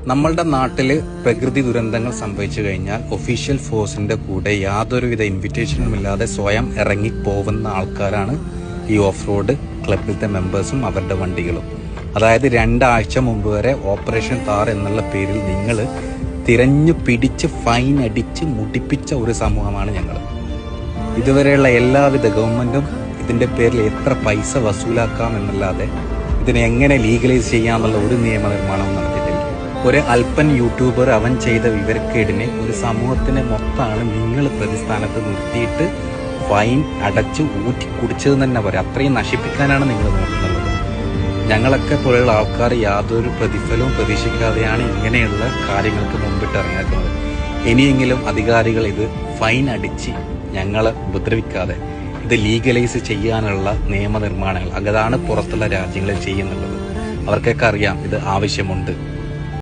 നമ്മളുടെ നാട്ടിൽ പ്രകൃതി ദുരന്തങ്ങൾ സംഭവിച്ചു കഴിഞ്ഞാൽ ഒഫീഷ്യൽ ഫോഴ്സിന്റെ കൂടെ യാതൊരുവിധ ഇൻവിറ്റേഷനും ഇല്ലാതെ സ്വയം ഇറങ്ങിപ്പോവുന്ന ആൾക്കാരാണ് ഈ ഓഫ് റോഡ് ക്ലബിലത്തെ മെമ്പേഴ്സും അവരുടെ വണ്ടികളും. അതായത് 2 ആഴ്ച മുമ്പ് വരെ ഓപ്പറേഷൻ താർ എന്നുള്ള പേരിൽ നിങ്ങൾ തിരഞ്ഞു പിടിച്ച് ഫൈൻ അടിച്ച് മുടിപ്പിച്ച ഒരു സമൂഹമാണ് ഞങ്ങൾ. ഇതുവരെയുള്ള എല്ലാവിധ ഗവൺമെന്റും ഇതിന്റെ പേരിൽ എത്ര പൈസ വസൂലാക്കാം എന്നല്ലാതെ ഇതിനെ എങ്ങനെ ലീഗലൈസ് ചെയ്യാമെന്നുള്ള ഒരു നിയമനിർമ്മാണവും നടത്തിയിട്ടില്ല. ഒരു അല്പൻ യൂട്യൂബർ അവൻ ചെയ്ത വിവരക്കേടിനെ ഒരു സമൂഹത്തിനെ മൊത്തമാണ് നിങ്ങൾ പ്രതിസ്ഥാനത്ത് നിർത്തിയിട്ട് ഫൈൻ അടച്ച് ഊറ്റി കുടിച്ചതെന്ന് തന്നെ പറയാം. അത്രയും നശിപ്പിക്കാനാണ് നിങ്ങൾ നോക്കുന്നത്. ഞങ്ങളൊക്കെ പോലെയുള്ള ആൾക്കാർ യാതൊരു പ്രതിഫലവും പ്രതീക്ഷിക്കാതെയാണ് ഇങ്ങനെയുള്ള കാര്യങ്ങൾക്ക് മുമ്പിട്ട് ഇറങ്ങിയിരിക്കുന്നത്. ഇനിയെങ്കിലും അധികാരികൾ ഇത് ഫൈൻ അടിച്ച് ഞങ്ങളെ ഉപദ്രവിക്കാതെ ഇത് ലീഗലൈസ് ചെയ്യാനുള്ള നിയമനിർമ്മാണങ്ങൾ അതാണ് പുറത്തുള്ള രാജ്യങ്ങളിൽ ചെയ്യുന്നുള്ളത്. അവർക്കൊക്കെ അറിയാം ഇത് ആവശ്യമുണ്ട്.